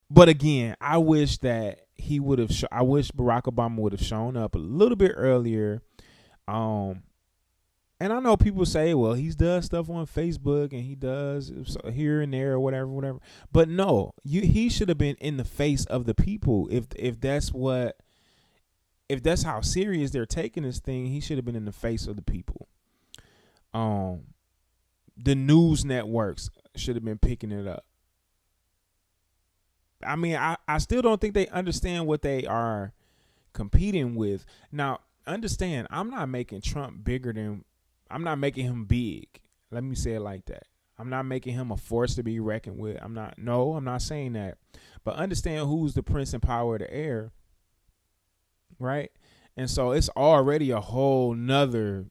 But again, I wish that he would have. I wish Barack Obama would have shown up a little bit earlier. And I know people say, well, he does stuff on Facebook and he does here and there or whatever. But no, he should have been in the face of the people. If that's how serious they're taking this thing, he should have been in the face of the people. The news networks should have been picking it up. I mean, I still don't think they understand what they are competing with. Now, understand, I'm not making Trump bigger than. I'm not making him big. Let me say it like that. I'm not making him a force to be reckoned with. I'm not saying that. But understand who's the prince and power of the air. Right? And so it's already a whole nother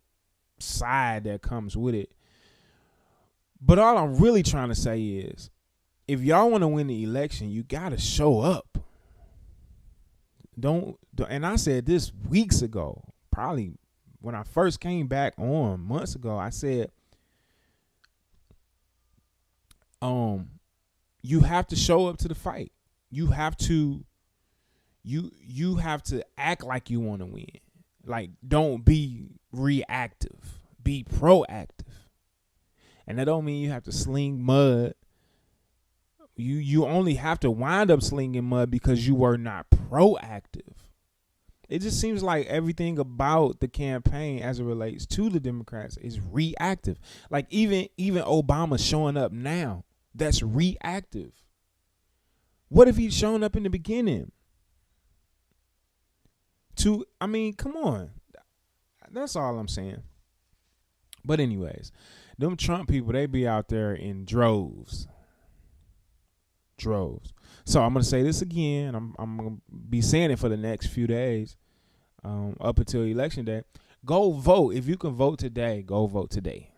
side that comes with it. But all I'm really trying to say is, if y'all want to win the election, you got to show up. Don't, and I said this weeks ago, probably when I first came back on months ago, I said, you have to show up to the fight. You have to act like you want to win. Like, don't be reactive. Be proactive. And that don't mean you have to sling mud. You only have to wind up slinging mud because you were not proactive. It just seems like everything about the campaign as it relates to the Democrats is reactive. Like even Obama showing up now, that's reactive. What if he'd shown up in the beginning? I mean, come on. That's all I'm saying. But anyways, them Trump people, they be out there in droves. So I'm going to say this again. I'm going to be saying it for the next few days up until Election Day. Go vote. If you can vote today, go vote today.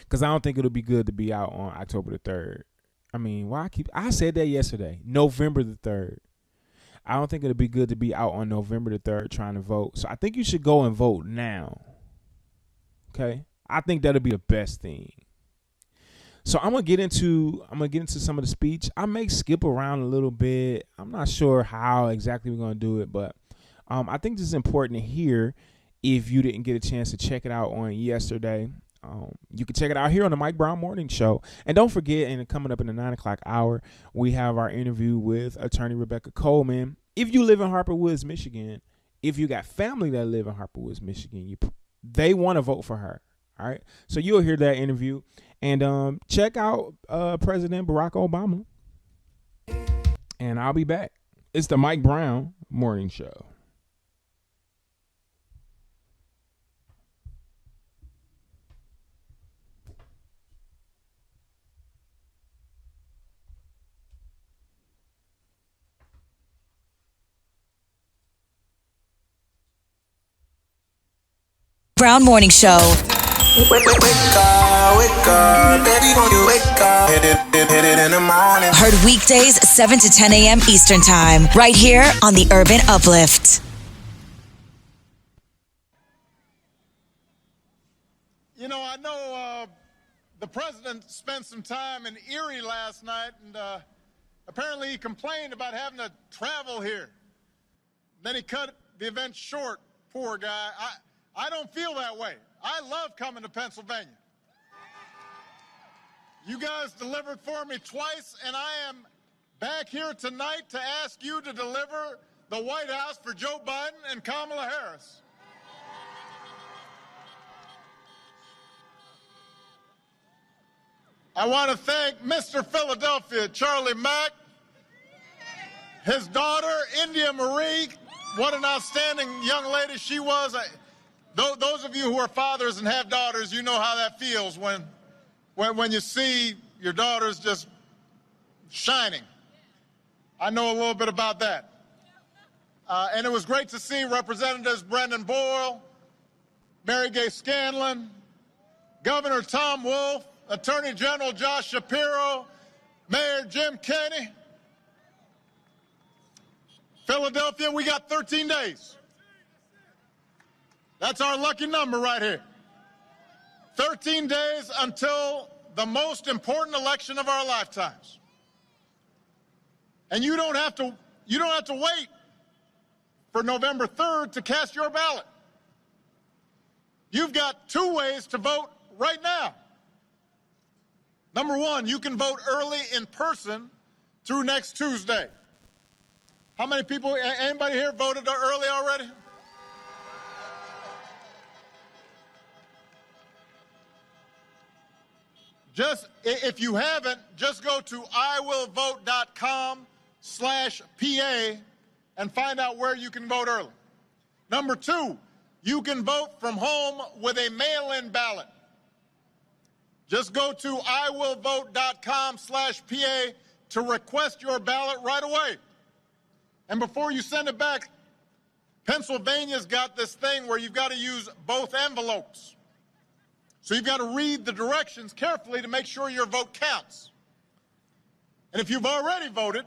Because I don't think it'll be good to be out on October the 3rd. I mean, I said that yesterday, November the 3rd. I don't think it'll be good to be out on November the 3rd trying to vote. So I think you should go and vote now. Okay? I think that'll be the best thing. So I'm gonna get into some of the speech. I may skip around a little bit. I'm not sure how exactly we're gonna do it, but I think this is important to hear if you didn't get a chance to check it out on yesterday. You can check it out here on the Mike Brown Morning Show. And don't forget, and coming up in the 9 o'clock hour, we have our interview with attorney Rebecca Coleman. If you live in Harper Woods, Michigan, if you got family that live in Harper Woods, Michigan, they want to vote for her. All right. So you'll hear that interview. And check out President Barack Obama. And I'll be back. It's the Mike Brown Morning Show. Brown Morning Show. Wake up, baby, when you wake up, hit it in the morning. Heard weekdays 7 to 10 a.m. Eastern Time, right here on the Urban Uplift. You know, I know the president spent some time in Erie last night, and apparently he complained about having to travel here. Then he cut the event short, poor guy. I don't feel that way. I love coming to Pennsylvania. You guys delivered for me twice, and I am back here tonight to ask you to deliver the White House for Joe Biden and Kamala Harris. I want to thank Mr. Philadelphia, Charlie Mack, his daughter, India Marie. What an outstanding young lady she was. Those of you who are fathers and have daughters, you know how that feels when you see your daughters just shining. I know a little bit about that. And it was great to see Representatives Brendan Boyle, Mary Gay Scanlon, Governor Tom Wolf, Attorney General Josh Shapiro, Mayor Jim Kenney. Philadelphia, we got 13 days. That's our lucky number right here. 13 days until the most important election of our lifetimes. And you don't have to wait for November 3rd to cast your ballot. You've got two ways to vote right now. Number one, you can vote early in person through next Tuesday. How many people, anybody here voted early already? If you haven't, just go to iwillvote.com/PA and find out where you can vote early. Number two, you can vote from home with a mail-in ballot. Just go to iwillvote.com/PA to request your ballot right away. And before you send it back, Pennsylvania's got this thing where you've got to use both envelopes. So you've got to read the directions carefully to make sure your vote counts. And if you've already voted,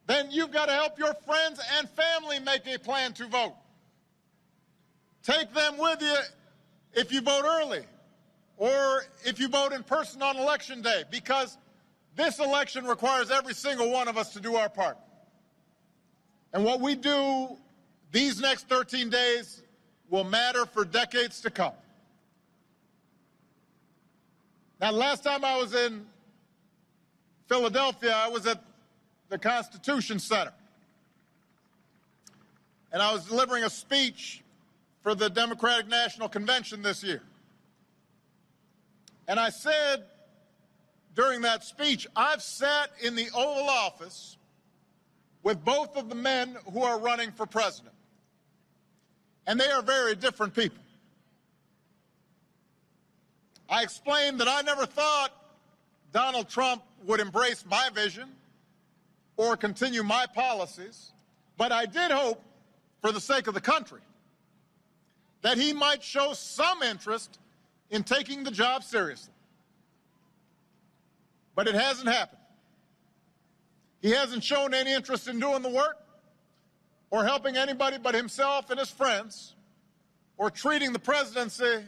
then you've got to help your friends and family make a plan to vote. Take them with you if you vote early or if you vote in person on Election Day, because this election requires every single one of us to do our part. And what we do these next 13 days will matter for decades to come. Now, last time I was in Philadelphia, I was at the Constitution Center. And I was delivering a speech for the Democratic National Convention this year. And I said during that speech, I've sat in the Oval Office with both of the men who are running for president. And they are very different people. I explained that I never thought Donald Trump would embrace my vision or continue my policies, but I did hope, for the sake of the country, that he might show some interest in taking the job seriously. But it hasn't happened. He hasn't shown any interest in doing the work or helping anybody but himself and his friends or treating the presidency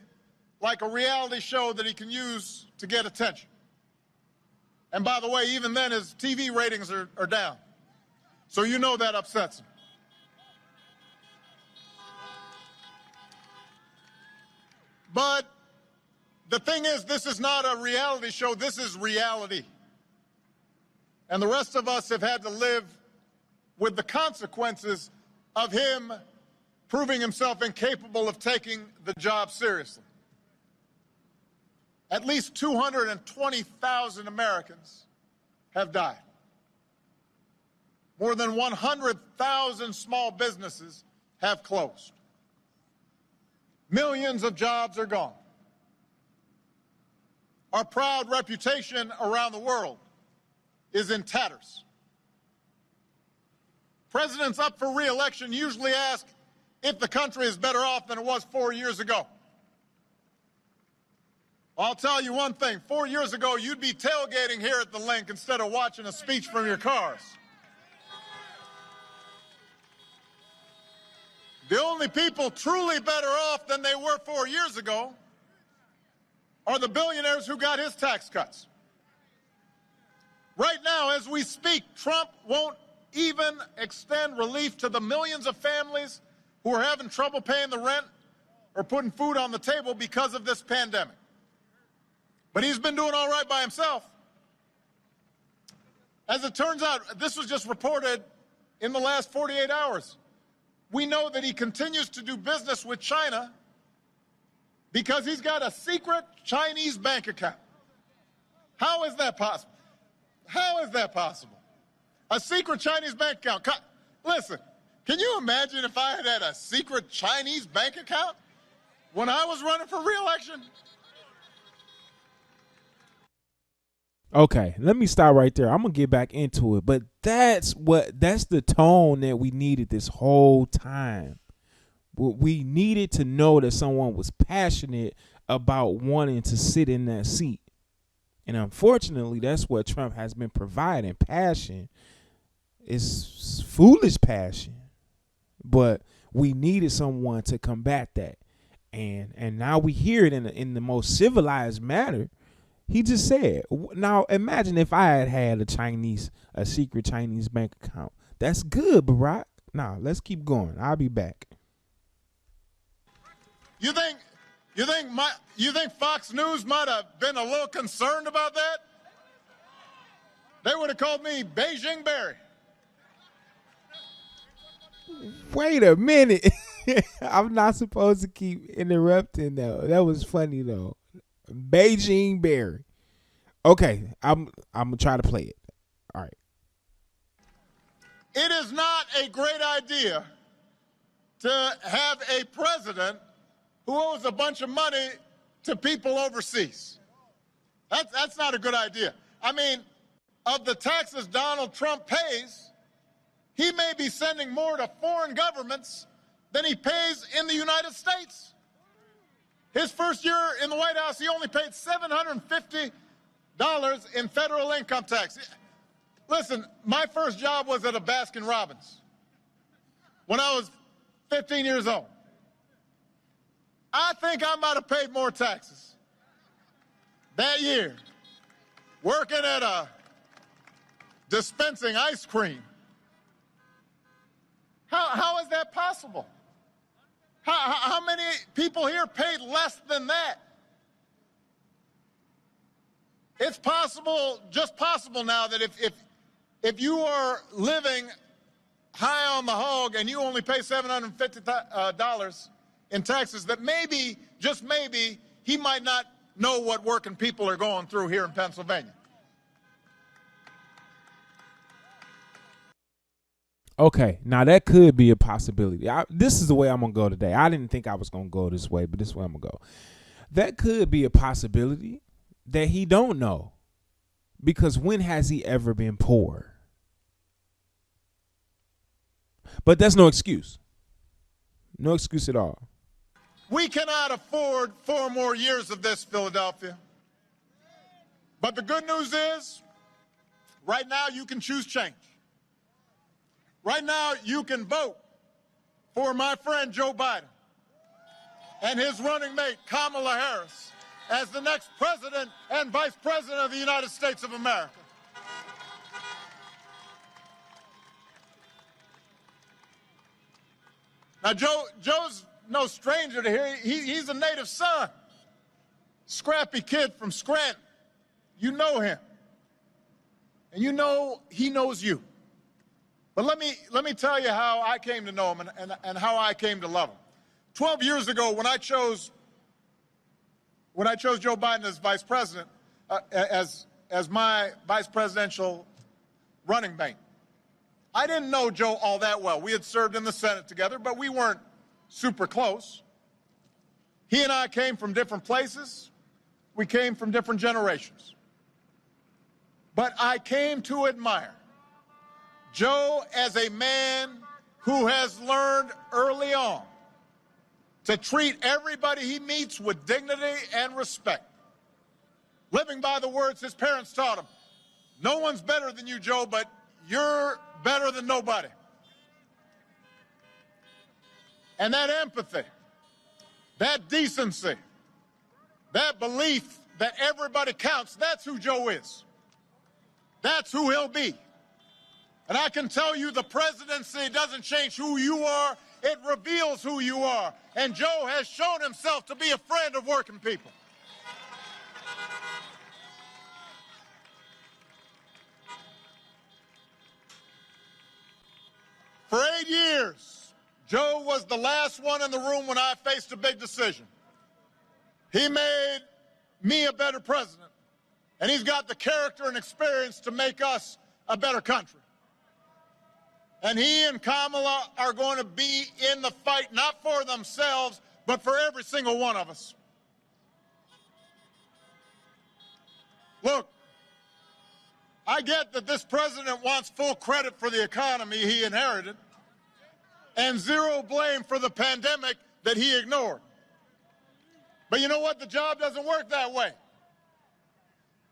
like a reality show that he can use to get attention. And by the way, even then his TV ratings are down. So you know that upsets him. But the thing is, this is not a reality show, this is reality. And the rest of us have had to live with the consequences of him proving himself incapable of taking the job seriously. At least 220,000 Americans have died. More than 100,000 small businesses have closed. Millions of jobs are gone. Our proud reputation around the world is in tatters. Presidents up for re-election usually ask if the country is better off than it was 4 years ago. I'll tell you one thing, 4 years ago, you'd be tailgating here at the Link instead of watching a speech from your cars. The only people truly better off than they were 4 years ago are the billionaires who got his tax cuts. Right now, as we speak, Trump won't even extend relief to the millions of families who are having trouble paying the rent or putting food on the table because of this pandemic. But he's been doing all right by himself. As it turns out, this was just reported in the last 48 hours. We know that he continues to do business with China because he's got a secret Chinese bank account. How is that possible? How is that possible? A secret Chinese bank account. Listen, can you imagine if I had had a secret Chinese bank account when I was running for re-election? Okay, let me stop right there. I'm going to get back into it. But that's the tone that we needed this whole time. We needed to know that someone was passionate about wanting to sit in that seat. And unfortunately, that's what Trump has been providing. Passion is foolish passion. But we needed someone to combat that. And now we hear it in the most civilized manner. He just said. Now imagine if I had had a secret Chinese bank account. That's good, Barack. Now let's keep going. I'll be back. You think Fox News might have been a little concerned about that? They would have called me Beijing Barry. Wait a minute. I'm not supposed to keep interrupting though. That was funny though. Beijing Barry. Okay, I'm gonna try to play it. All right. It is not a great idea to have a president who owes a bunch of money to people overseas. That's not a good idea. I mean, of the taxes Donald Trump pays, he may be sending more to foreign governments than he pays in the United States. His first year in the White House, he only paid $750 in federal income tax. Listen, my first job was at a Baskin Robbins when I was 15 years old. I think I might have paid more taxes that year working at a dispensing ice cream. How is that possible? How many people here paid less than that? It's possible, just possible now, that if you are living high on the hog and you only pay $750 in taxes, that maybe, just maybe, he might not know what working people are going through here in Pennsylvania. Okay, now that could be a possibility. This is the way I'm going to go today. I didn't think I was going to go this way, but this is where I'm going to go. That could be a possibility that he don't know. Because when has he ever been poor? But that's no excuse. No excuse at all. We cannot afford 4 more years of this, Philadelphia. But the good news is, right now you can choose change. Right now, you can vote for my friend Joe Biden and his running mate Kamala Harris as the next president and vice president of the United States of America. Now, Joe's no stranger to here. He's a native son, scrappy kid from Scranton. You know him, and you know he knows you. But let me tell you how I came to know him and how I came to love him. 12 years ago, when I chose Joe Biden as vice president, as my vice presidential running mate, I didn't know Joe all that well. We had served in the Senate together, but we weren't super close. He and I came from different places. We came from different generations. But I came to admire Joe as a man who has learned early on to treat everybody he meets with dignity and respect. Living by the words his parents taught him. No one's better than you, Joe, but you're better than nobody. And that empathy, that decency, that belief that everybody counts, that's who Joe is. That's who he'll be. And I can tell you the presidency doesn't change who you are, it reveals who you are. And Joe has shown himself to be a friend of working people. For 8 years, Joe was the last one in the room when I faced a big decision. He made me a better president, and he's got the character and experience to make us a better country. And he and Kamala are going to be in the fight, not for themselves, but for every single one of us. Look, I get that this president wants full credit for the economy he inherited and zero blame for the pandemic that he ignored. But you know what? The job doesn't work that way.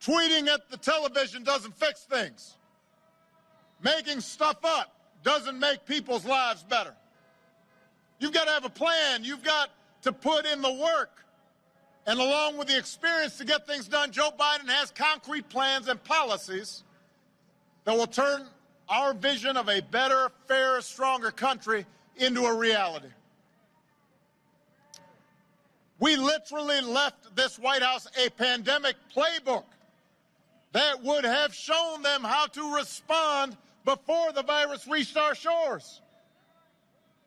Tweeting at the television doesn't fix things. Making stuff up doesn't make people's lives better. You've got to have a plan. You've got to put in the work. And along with the experience to get things done, Joe Biden has concrete plans and policies that will turn our vision of a better, fairer, stronger country into a reality. We literally left this White House a pandemic playbook that would have shown them how to respond before the virus reached our shores.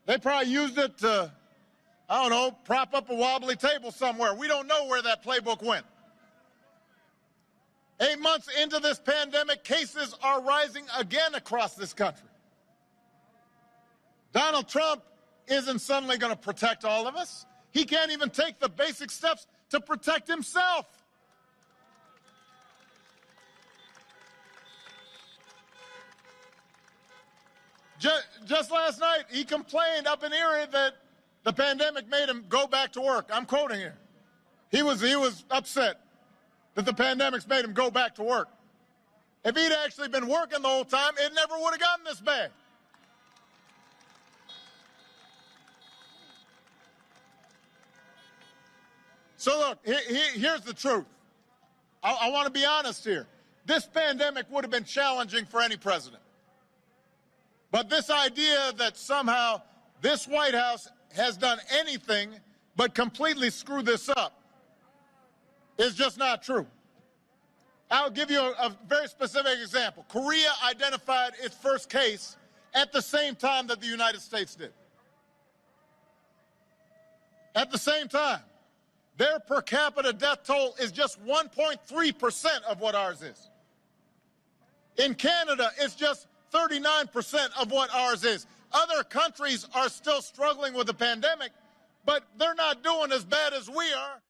They probably used it to, I don't know, prop up a wobbly table somewhere. We don't know where that playbook went. 8 months into this pandemic, cases are rising again across this country. Donald Trump isn't suddenly going to protect all of us. He can't even take the basic steps to protect himself. Just last night, he complained up in Erie that the pandemic made him go back to work. I'm quoting here. He was upset that the pandemic's made him go back to work. If he'd actually been working the whole time, it never would have gotten this bad. So look, here's the truth. I want to be honest here. This pandemic would have been challenging for any president. But this idea that somehow this White House has done anything but completely screw this up is just not true. I'll give you a very specific example. Korea identified its first case at the same time that the United States did. At the same time. Their per capita death toll is just 1.3% of what ours is. In Canada, it's just 39% of what ours is. Other countries are still struggling with the pandemic, but they're not doing as bad as we are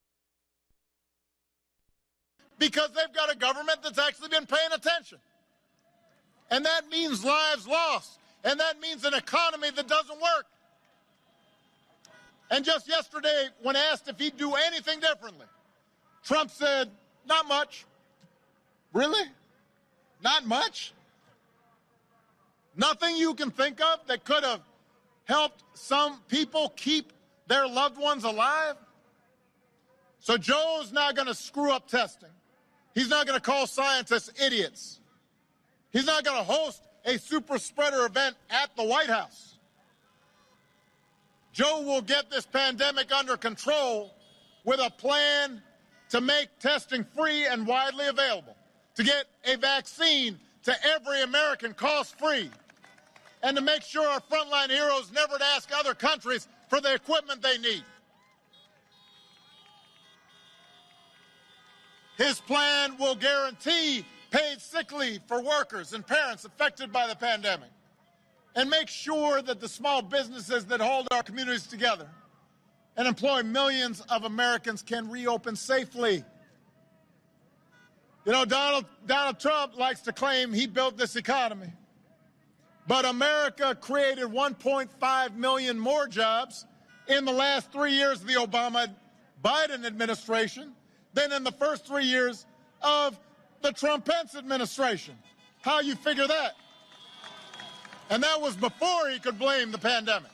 because they've got a government that's actually been paying attention. And that means lives lost, and that means an economy that doesn't work. And just yesterday, when asked if he'd do anything differently, Trump said, not much. Really? Not much? Nothing you can think of that could have helped some people keep their loved ones alive? So Joe's not going to screw up testing. He's not going to call scientists idiots. He's not going to host a super spreader event at the White House. Joe will get this pandemic under control with a plan to make testing free and widely available, to get a vaccine to every American cost-free, and to make sure our frontline heroes never to ask other countries for the equipment they need. His plan will guarantee paid sick leave for workers and parents affected by the pandemic, and make sure that the small businesses that hold our communities together and employ millions of Americans can reopen safely. You know, Donald Trump likes to claim he built this economy, but America created 1.5 million more jobs in the last 3 years of the Obama-Biden administration than in the first 3 years of the Trump-Pence administration. How you figure that? And that was before he could blame the pandemic.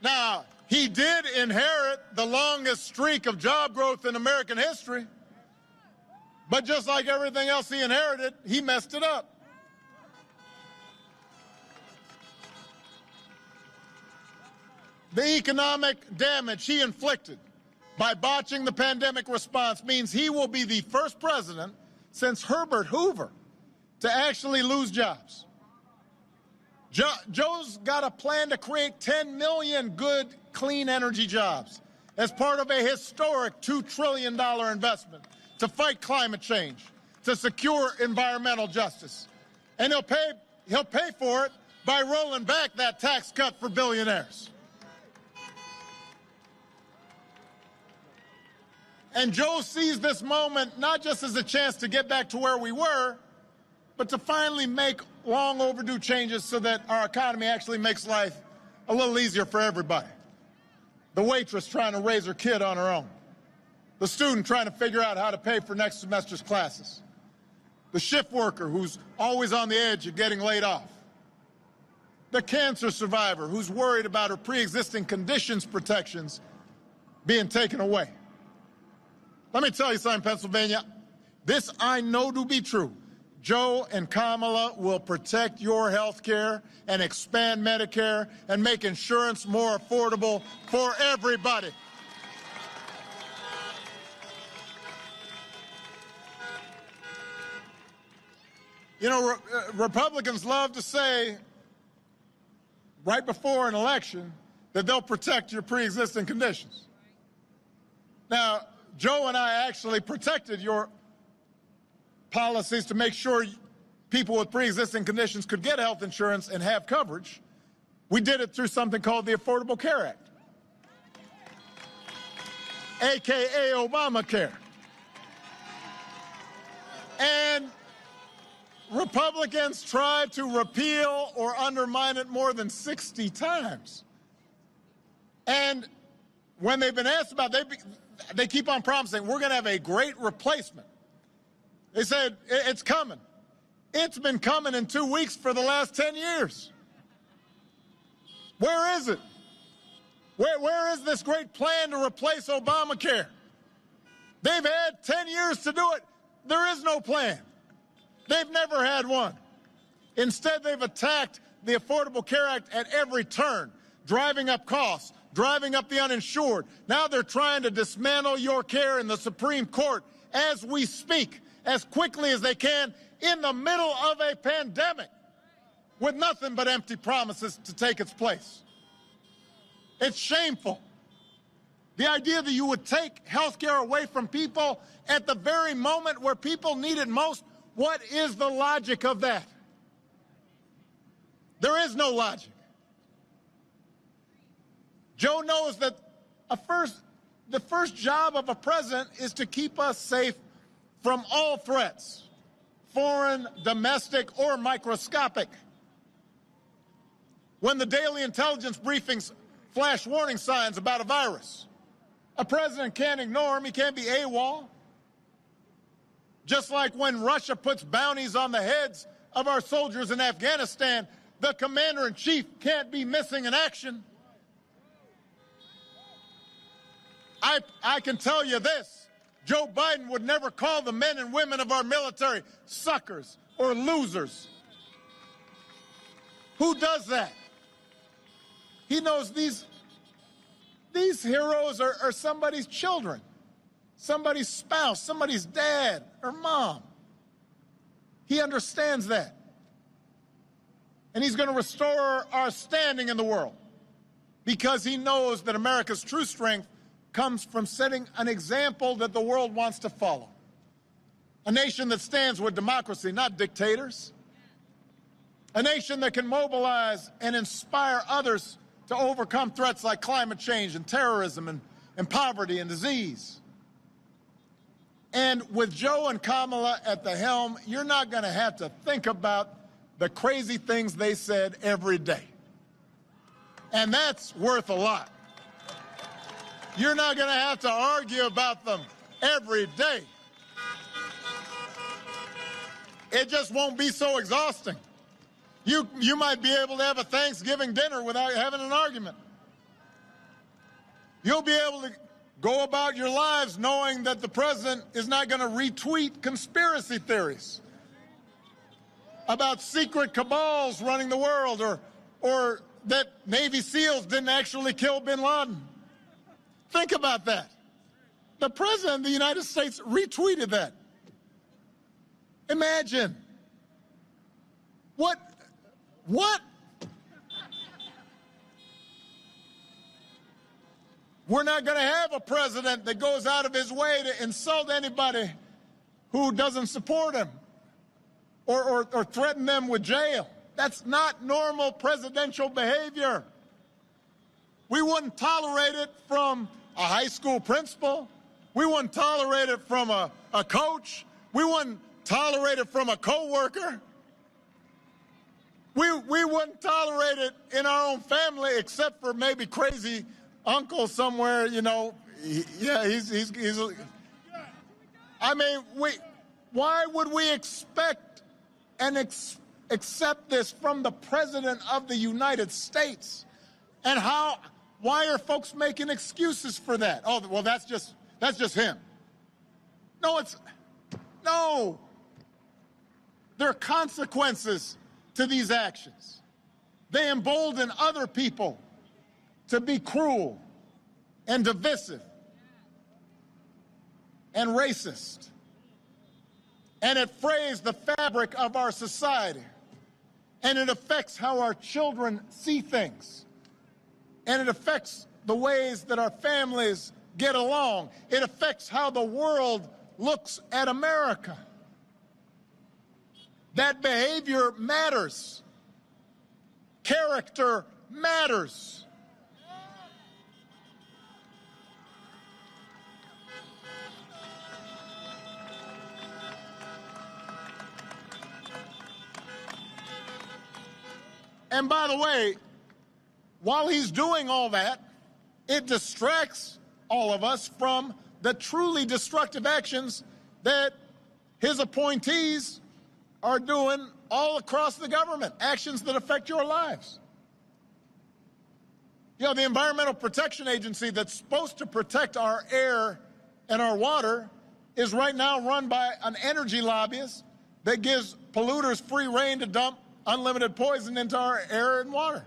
Now, he did inherit the longest streak of job growth in American history, but just like everything else he inherited, he messed it up. The economic damage he inflicted by botching the pandemic response means he will be the first president since Herbert Hoover to actually lose jobs. Joe's got a plan to create 10 million good, clean energy jobs as part of a historic $2 trillion investment to fight climate change, to secure environmental justice. And he'll pay for it by rolling back that tax cut for billionaires. And Joe sees this moment not just as a chance to get back to where we were, but to finally make long overdue changes so that our economy actually makes life a little easier for everybody. The waitress trying to raise her kid on her own. The student trying to figure out how to pay for next semester's classes. The shift worker who's always on the edge of getting laid off. The cancer survivor who's worried about her pre-existing conditions protections being taken away. Let me tell you something, Pennsylvania. This I know to be true. Joe and Kamala will protect your health care and expand Medicare and make insurance more affordable for everybody. You know, Republicans love to say right before an election that they'll protect your pre-existing conditions. Now, Joe and I actually protected your policies to make sure people with pre-existing conditions could get health insurance and have coverage. We did it through something called the Affordable Care Act, AKA Obamacare. And Republicans tried to repeal or undermine it more than 60 times. And when they've been asked about it, they keep on promising, we're going to have a great replacement. They said, it's coming. It's been coming in 2 weeks for the last 10 years. Where is it? Where is this great plan to replace Obamacare? They've had 10 years to do it. There is no plan. They've never had one. Instead, they've attacked the Affordable Care Act at every turn, driving up costs, driving up the uninsured. Now they're trying to dismantle your care in the Supreme Court as we speak, as quickly as they can, in the middle of a pandemic, with nothing but empty promises to take its place. It's shameful. The idea that you would take health care away from people at the very moment where people need it most, what is the logic of that? There is no logic. Joe knows that the first job of a president is to keep us safe from all threats, foreign, domestic, or microscopic. When the daily intelligence briefings flash warning signs about a virus, a president can't ignore them. He can't be AWOL. Just like when Russia puts bounties on the heads of our soldiers in Afghanistan, the commander-in-chief can't be missing in action. I can tell you this, Joe Biden would never call the men and women of our military suckers or losers. Who does that? He knows these heroes are somebody's children, somebody's spouse, somebody's dad or mom. He understands that. And he's going to restore our standing in the world because he knows that America's true strength comes from setting an example that the world wants to follow. A nation that stands with democracy, not dictators. A nation that can mobilize and inspire others to overcome threats like climate change and terrorism and poverty and disease. And with Joe and Kamala at the helm, you're not going to have to think about the crazy things they said every day. And that's worth a lot. You're not going to have to argue about them every day. It just won't be so exhausting. You might be able to have a Thanksgiving dinner without having an argument. You'll be able to go about your lives knowing that the president is not going to retweet conspiracy theories about secret cabals running the world or that Navy SEALs didn't actually kill bin Laden. Think about that. The president of the United States retweeted that. Imagine. What? We're not going to have a president that goes out of his way to insult anybody who doesn't support him or threaten them with jail. That's not normal presidential behavior. We wouldn't tolerate it from a high school principal. We wouldn't tolerate it from a coach. We wouldn't tolerate it from a coworker. We wouldn't tolerate it in our own family, except for maybe crazy uncle somewhere, you know. He's I mean, why would we expect and accept this from the President of the United States? And Why are folks making excuses for that? Oh, well, that's just him. No. There are consequences to these actions. They embolden other people to be cruel and divisive and racist. And it frays the fabric of our society. And it affects how our children see things. And it affects the ways that our families get along. It affects how the world looks at America. That behavior matters. Character matters. And by the way, while he's doing all that, it distracts all of us from the truly destructive actions that his appointees are doing all across the government, actions that affect your lives. You know, the Environmental Protection Agency that's supposed to protect our air and our water is right now run by an energy lobbyist that gives polluters free rein to dump unlimited poison into our air and water.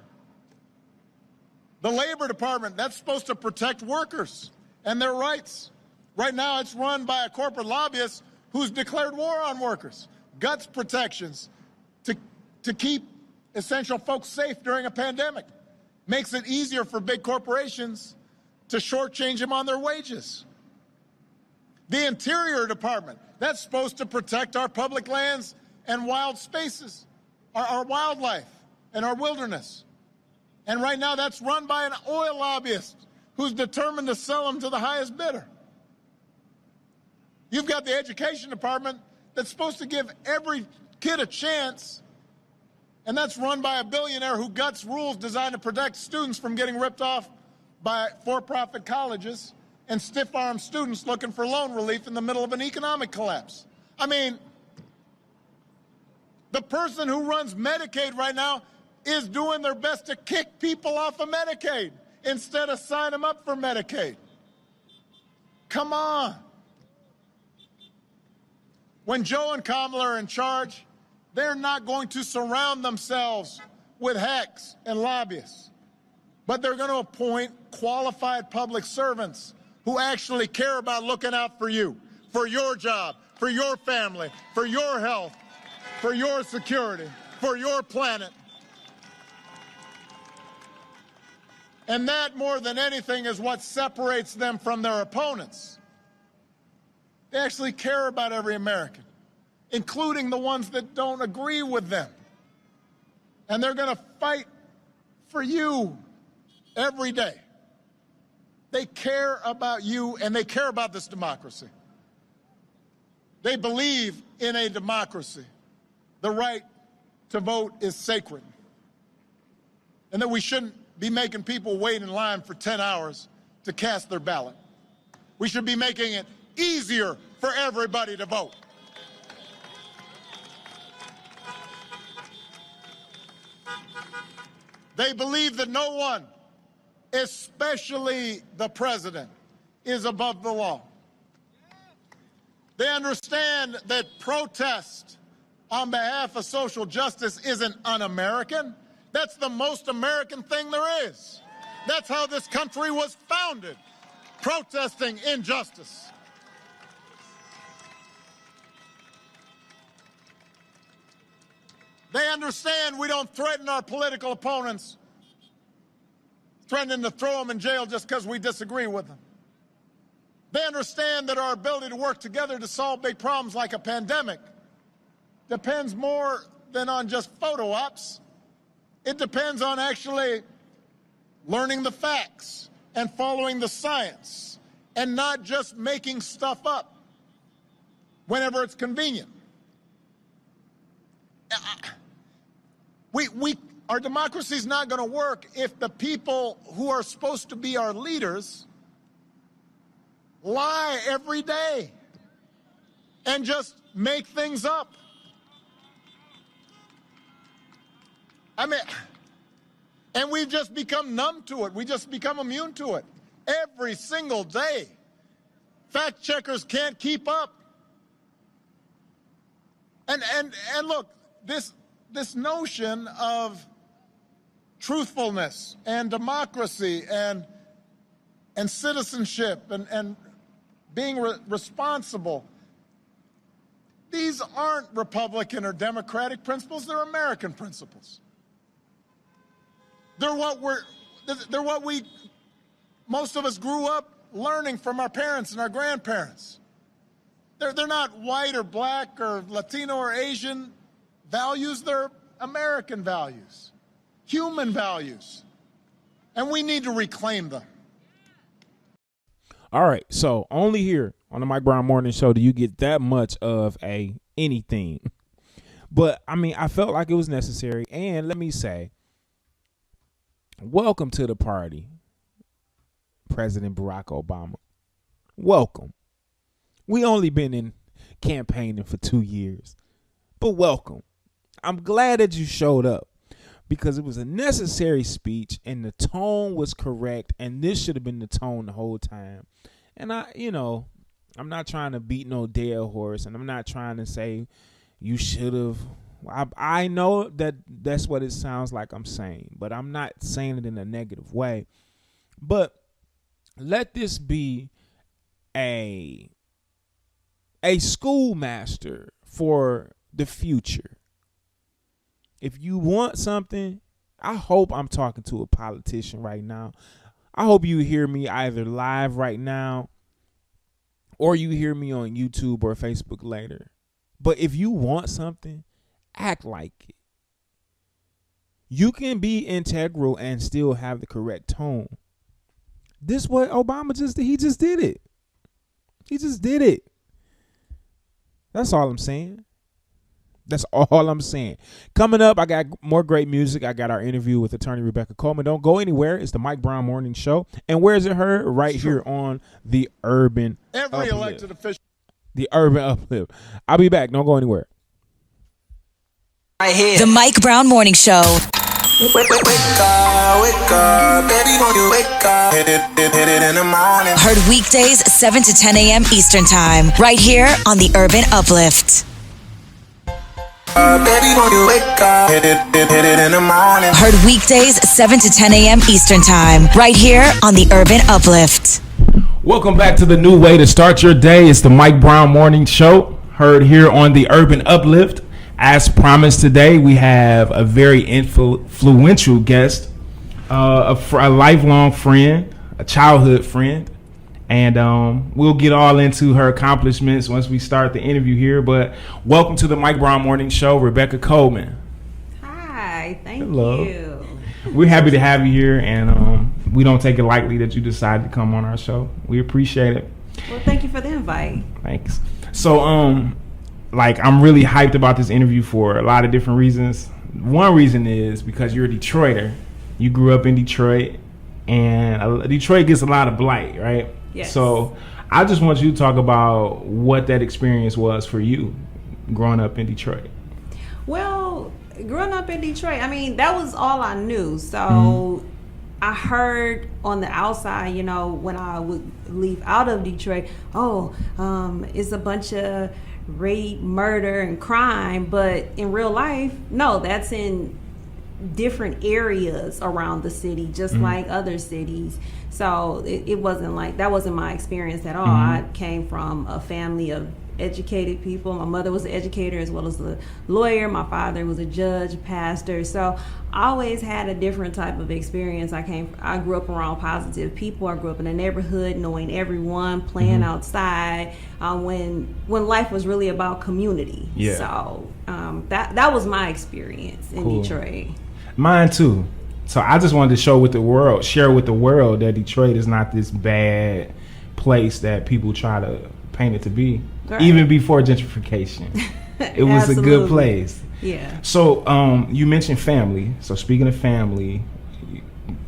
The Labor Department, that's supposed to protect workers and their rights. Right now, it's run by a corporate lobbyist who's declared war on workers. Guts protections to keep essential folks safe during a pandemic. Makes it easier for big corporations to shortchange them on their wages. The Interior Department, that's supposed to protect our public lands and wild spaces, our wildlife and our wilderness. And right now that's run by an oil lobbyist who's determined to sell them to the highest bidder. You've got the Education Department that's supposed to give every kid a chance, and that's run by a billionaire who guts rules designed to protect students from getting ripped off by for-profit colleges and stiff-arm students looking for loan relief in the middle of an economic collapse. I mean, the person who runs Medicaid right now is doing their best to kick people off of Medicaid instead of sign them up for Medicaid. Come on. When Joe and Kamala are in charge, they're not going to surround themselves with hacks and lobbyists, but they're going to appoint qualified public servants who actually care about looking out for you, for your job, for your family, for your health, for your security, for your planet. And that, more than anything, is what separates them from their opponents. They actually care about every American, including the ones that don't agree with them. And they're going to fight for you every day. They care about you, and they care about this democracy. They believe in a democracy. The right to vote is sacred, and that we shouldn't be making people wait in line for 10 hours to cast their ballot. We should be making it easier for everybody to vote. They believe that no one, especially the president, is above the law. They understand that protest on behalf of social justice isn't un-American. That's the most American thing there is. That's how this country was founded, protesting injustice. They understand we don't threaten our political opponents, threatening to throw them in jail just because we disagree with them. They understand that our ability to work together to solve big problems like a pandemic depends more than on just photo ops. It depends on actually learning the facts and following the science and not just making stuff up whenever it's convenient. Our democracy is not going to work if the people who are supposed to be our leaders lie every day and just make things up. I mean, And we've just become numb to it. We just become immune to it every single day. Fact checkers can't keep up. And look, this notion of truthfulness and democracy and citizenship and being responsible, these aren't Republican or Democratic principles, they're American principles. They're what we most of us grew up learning from our parents and our grandparents. They're not white or black or Latino or Asian values, they're American values, human values. And we need to reclaim them. All right, so only here on the Mike Brown Morning Show do you get that much of anything. But, I mean, I felt like it was necessary. And let me say, welcome to the party, President Barack Obama. Welcome. We only been in campaigning for 2 years, but welcome. I'm glad that you showed up because it was a necessary speech and the tone was correct, and this should have been the tone the whole time. And I'm not trying to beat no dead horse, and I'm not trying to say you should have. I know that's what it sounds like I'm saying, but I'm not saying it in a negative way. But let this be a schoolmaster for the future. If you want something, I hope I'm talking to a politician right now. I hope you hear me either live right now or you hear me on YouTube or Facebook later. But if you want something, act like it. You can be integral and still have the correct tone. This what Obama just did. He just did it. He just did it. That's all I'm saying. That's all I'm saying. Coming up, I got more great music. I got our interview with attorney Rebecca Coleman. Don't go anywhere. It's the Mike Brown Morning Show. And where is it heard? Right here on the Urban Every Uplift. elected official. The Urban Uplift. I'll be back. Don't go anywhere. Right here. The Mike Brown Morning Show. Wake up, baby, won't you wake up? Hit it in the morning. Heard weekdays 7 to 10 a.m. Eastern Time. Right here on the Urban Uplift. Baby, won't you wake up? Hit it in the morning. Heard weekdays 7 to 10 a.m. Eastern Time. Right here on the Urban Uplift. Welcome back to the new way to start your day. It's the Mike Brown Morning Show. Heard here on the Urban Uplift. As promised today, we have a very influential guest, a lifelong friend, a childhood friend, and we'll get all into her accomplishments once we start the interview here. But welcome to the Mike Brown Morning Show, Rebecca Coleman. Hi, thank Hello. you. We're happy to have you here, and we don't take it lightly that you decided to come on our show. We appreciate it. Well, thank you for the invite. Thanks. So, I'm really hyped about this interview for a lot of different reasons. One reason is because you're a Detroiter. You grew up in Detroit, and Detroit gets a lot of blight, right? Yes. So I just want you to talk about what that experience was for you growing up in Detroit. Well, growing up in Detroit, I mean, that was all I knew. So I heard on the outside, when I would leave out of Detroit, it's a bunch of rape, murder, and crime. But in real life, no, that's in different areas around the city, just like other cities. So it wasn't like, that wasn't my experience at all. I came from a family of educated people. My mother was an educator as well as a lawyer. My father was a judge, a pastor. So I always had a different type of experience. I grew up around positive people. I grew up in a neighborhood knowing everyone, playing outside, when life was really about community. Yeah. So that was my experience in Detroit. Mine too. So I just wanted to share with the world that Detroit is not this bad place that people try to paint it to be. Right. Even before gentrification. It was a good place. Yeah. So you mentioned family. So speaking of family,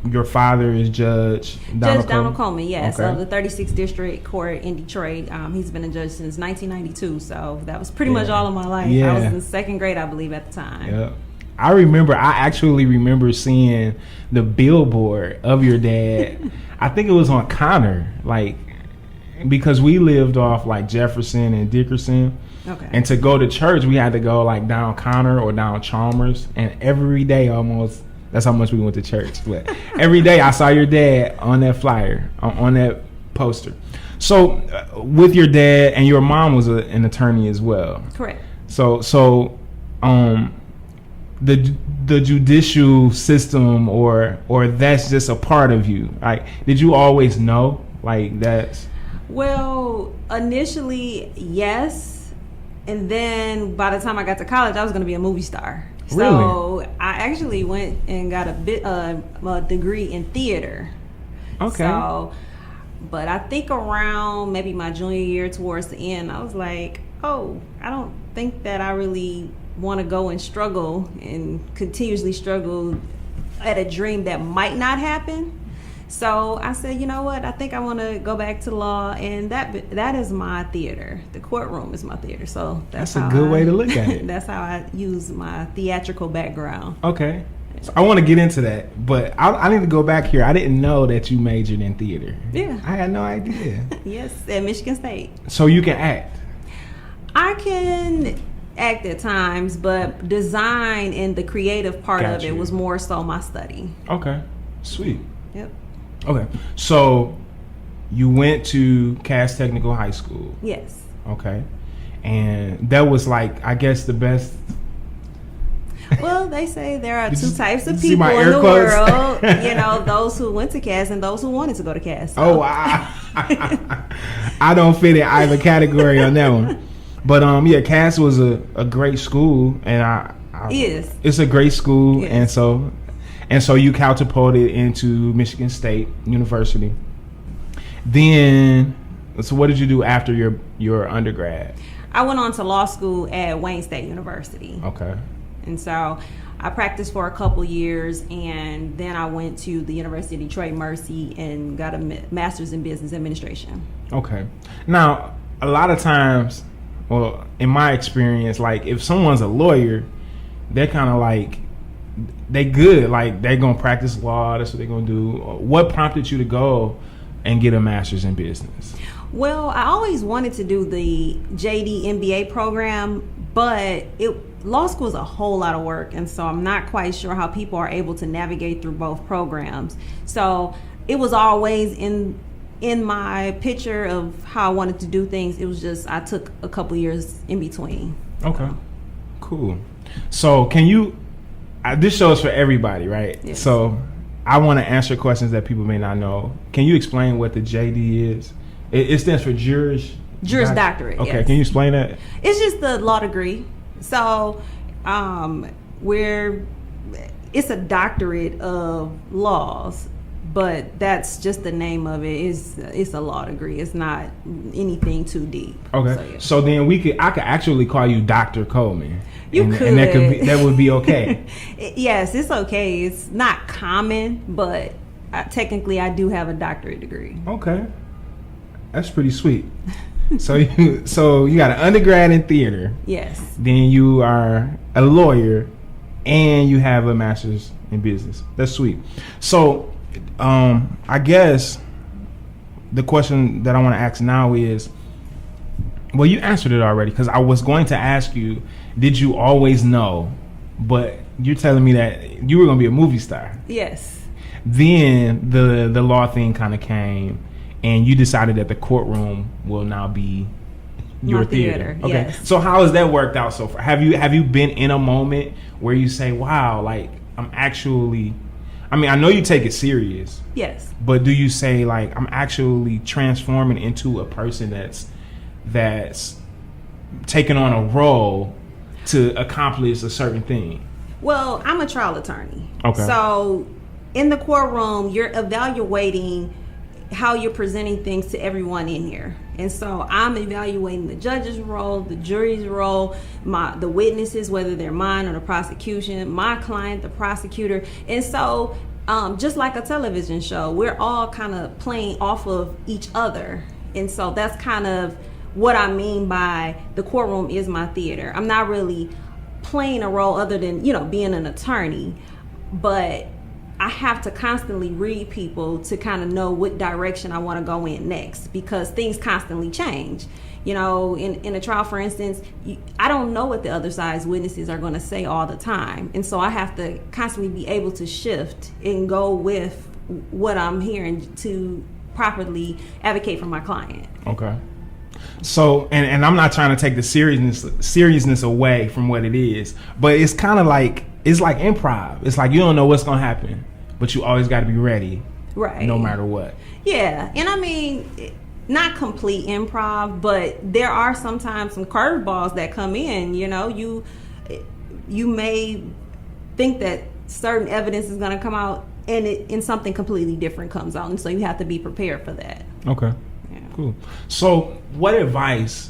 your father is Judge Donald Coleman, yes, okay. of the 36th District Court in Detroit. He's been a judge since 1992, so that was pretty much all of my life. Yeah. I was in second grade, I believe, at the time. Yeah. I actually remember seeing the billboard of your dad. I think it was on Connor, like, because we lived off like Jefferson and Dickerson. Okay. And to go to church, we had to go like down Connor or down Chalmers. And every day almost, that's how much we went to church. But every day I saw your dad on that flyer, on that poster. So with your dad, and your mom was an attorney as well. Correct. So the judicial system, or that's just a part of you. Like, did you always know like that's? Well, initially, yes. And then by the time I got to college, I was going to be a movie star. So I actually went and got a degree in theater. Okay. So, but I think around maybe my junior year towards the end, I was like, oh, I don't think that I really want to go and struggle and continuously struggle at a dream that might not happen. So I said, you know what? I think I want to go back to law, and that is my theater. The courtroom is my theater. So that's a good way to look at it. That's how I use my theatrical background. Okay. So I want to get into that, but I need to go back here. I didn't know that you majored in theater. Yeah. I had no idea. Yes, at Michigan State. So you can act? I can act at times, but design and the creative part of it was more so my study. Okay. Sweet. Yep. Okay. So you went to Cass Technical High School. Yes. Okay. And that was like, I guess, the best. Well, they say there are two types of see people my in air the quotes? world. You know, those who went to Cass and those who wanted to go to Cass. So. Oh, I don't fit in either category on that one. But yeah, Cass was a great school, and it's a great school, Yes. and so you catapulted into Michigan State University. Then, so what did you do after your undergrad? I went on to law school at Wayne State University. Okay. And so I practiced for a couple years, and then I went to the University of Detroit Mercy and got a master's in business administration. Okay. Now, a lot of times, well, in my experience, like if someone's a lawyer, they're kind of like, they good. Like they're going to practice law. That's what they're going to do. What prompted you to go and get a master's in business? Well, I always wanted to do the JD MBA program, but law school is a whole lot of work, and so I'm not quite sure how people are able to navigate through both programs. So it was always in my picture of how I wanted to do things. It was just I took a couple years in between. Okay, cool. So can you? This show is for everybody, right? Yes. So I want to answer questions that people may not know. Can you explain what the JD is? It stands for Juris Doctorate. Okay, yes. Can you explain that? It's just the law degree. So it's a doctorate of laws, but that's just the name of it. It's a law degree. It's not anything too deep. Okay. So then I could actually call you Dr. Coleman. You and, could. And that would be okay. Yes, it's okay. It's not common, but technically I do have a doctorate degree. Okay. That's pretty sweet. So you got an undergrad in theater. Yes. Then you are a lawyer, and you have a master's in business. That's sweet. So, I guess the question that I want to ask now is, well, you answered it already, because I was going to ask you, did you always know? But you're telling me that you were going to be a movie star. Yes. Then the law thing kind of came, and you decided that the courtroom will now be your theater. Okay. Yes. So how has that worked out so far? Have you been in a moment where you say, wow, like I'm actually, I mean, I know you take it serious. Yes. But do you say like I'm actually transforming into a person that's taking on a role to accomplish a certain thing? Well, I'm a trial attorney. Okay. So in the courtroom, you're evaluating how you're presenting things to everyone in here. And so I'm evaluating the judge's role, the jury's role, the witnesses, whether they're mine or the prosecution, my client, the prosecutor. And so just like a television show, we're all kind of playing off of each other. And so that's kind of what I mean by the courtroom is my theater. I'm not really playing a role other than, being an attorney, but I have to constantly read people to kind of know what direction I want to go in next, because things constantly change. In a trial, for instance, I don't know what the other side's witnesses are going to say all the time. And so I have to constantly be able to shift and go with what I'm hearing to properly advocate for my client. Okay. So, and I'm not trying to take the seriousness away from what it is, but it's kind of like, it's like improv. It's like you don't know what's going to happen, but you always got to be ready. Right. No matter what. Yeah. And I mean, not complete improv, but there are sometimes some curveballs that come in. You may think that certain evidence is going to come out, and something completely different comes out, and so you have to be prepared for that. Okay. Yeah. Cool. So, what advice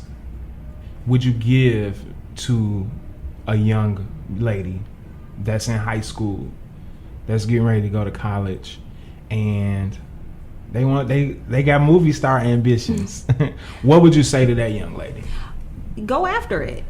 would you give to a young lady that's in high school, that's getting ready to go to college, and they got movie star ambitions? What would you say to that young lady? Go after it.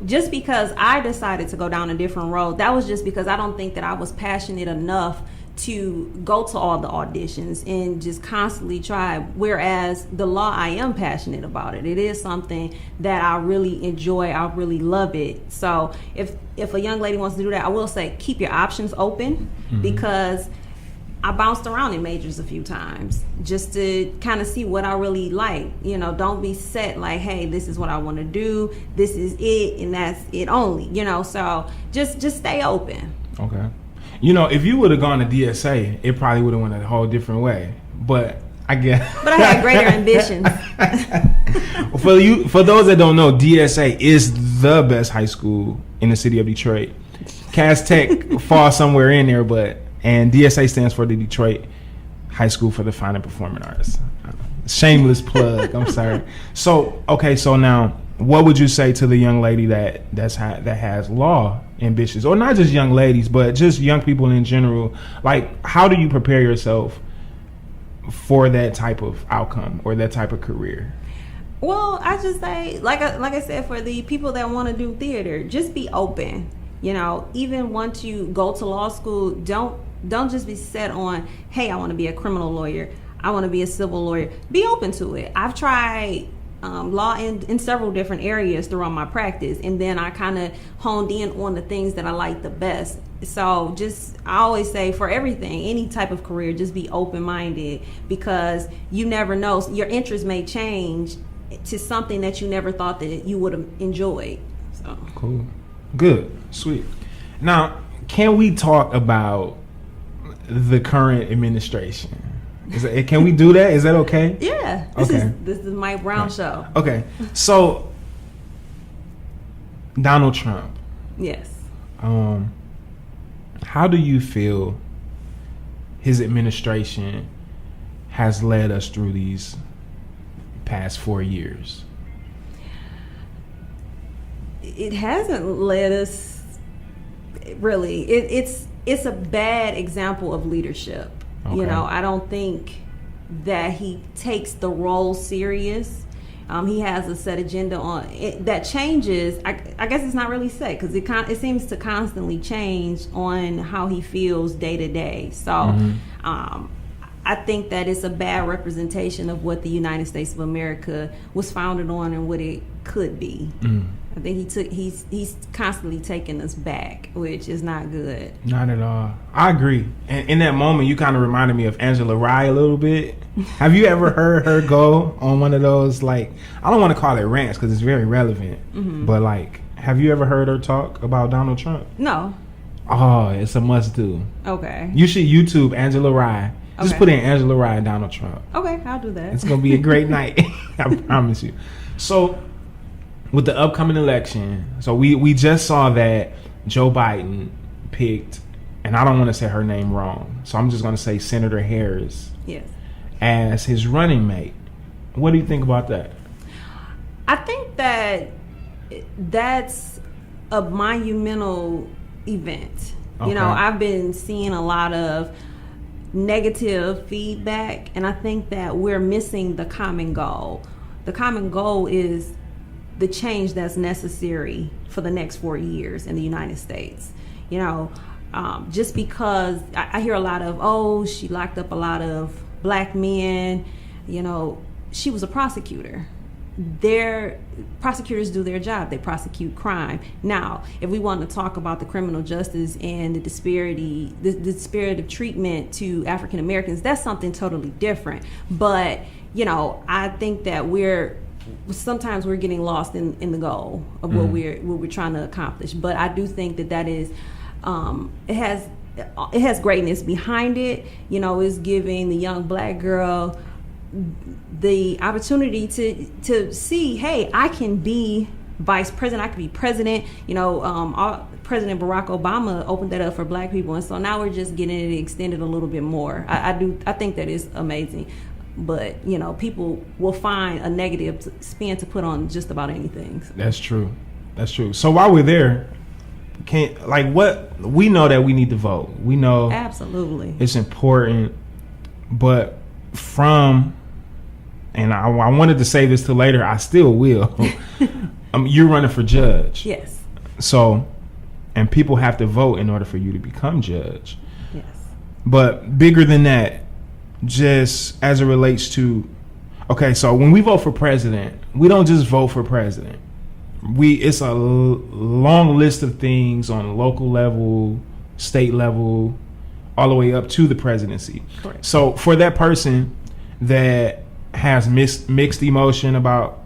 Just because I decided to go down a different road, that was just because I don't think that I was passionate enough to go to all the auditions and just constantly try. Whereas the law, I am passionate about it. It is something that I really enjoy. I really love it. So if a young lady wants to do that, I will say keep your options open, because I bounced around in majors a few times just to kind of see what I really like. Don't be set like, hey, this is what I want to do. This is it, and that's it only. So just stay open. Okay. If you would have gone to DSA, it probably would have went a whole different way. But I guess. But I had greater ambitions. For those that don't know, DSA is the best high school in the city of Detroit. Cass Tech falls somewhere in there, and DSA stands for the Detroit High School for the Fine and Performing Arts. Shameless plug. I'm sorry. So now, what would you say to the young lady that has law ambitions, or not just young ladies, but just young people in general? Like, how do you prepare yourself for that type of outcome or that type of career? Well, I just say, like I said, for the people that want to do theater, just be open. Even once you go to law school, don't just be set on, hey, I want to be a criminal lawyer, I want to be a civil lawyer. Be open to it. I've tried law in several different areas throughout my practice, and then I kind of honed in on the things that I like the best. So I always say, for everything, any type of career, just be open-minded, because you never know. Your interest may change to something that you never thought that you would have enjoyed. So cool. Good. Sweet. Now, can we talk about the current administration? Can we do that? Is that okay? Yeah. This is Mike Brown show. Okay. So, Donald Trump. Yes. How do you feel his administration has led us through these past 4 years? It hasn't led us, really. It's a bad example of leadership. Okay. I don't think that he takes the role serious. He has a set agenda on it that changes. I guess it's not really set, because it seems to constantly change on how he feels day to day. So I think that it's a bad representation of what the United States of America was founded on and what it could be. I think he's constantly taking us back, which is not good. Not at all. I agree. And in that moment, you kind of reminded me of Angela Rye a little bit. Have you ever heard her go on one of those, like, I don't want to call it rants because it's very relevant, but like, have you ever heard her talk about Donald Trump? No. Oh, it's a must do. Okay. You should YouTube Angela Rye. Just put in Angela Rye and Donald Trump. Okay, I'll do that. It's going to be a great night. I promise you. So, with the upcoming election, so we just saw that Joe Biden picked, and I don't want to say her name wrong, so I'm just going to say Senator Harris. Yes. As his running mate. What do you think about that? I think that that's a monumental event. Okay. I've been seeing a lot of negative feedback, and I think that we're missing the common goal. The common goal is the change that's necessary for the next 4 years in the United States. You know, just because I hear a lot of, oh, she locked up a lot of black men, you know, she was a prosecutor. Prosecutors do their job. They prosecute crime. Now, if we want to talk about the criminal justice and the disparity, the disparity of treatment to African Americans, that's something totally different. But, you know, I think that sometimes we're getting lost in the goal of what we're trying to accomplish. But I do think that is it has greatness behind it. You know, it's giving the young black girl the opportunity to see, hey, I can be vice president, I can be president. You know, President Barack Obama opened that up for black people, and so now we're just getting it extended a little bit more. I think that is amazing. But, you know, people will find a negative spin to put on just about anything. That's true. So while we're there, we know that we need to vote. We know absolutely it's important, but and I wanted to say this till later, I still will. You're running for judge. Yes. So, and people have to vote in order for you to become judge. Yes. But bigger than that, just as it relates to, okay, so when we vote for president, we don't just vote for president. It's a long list of things on local level, state level, all the way up to the presidency. Correct. So for that person that has mixed emotions about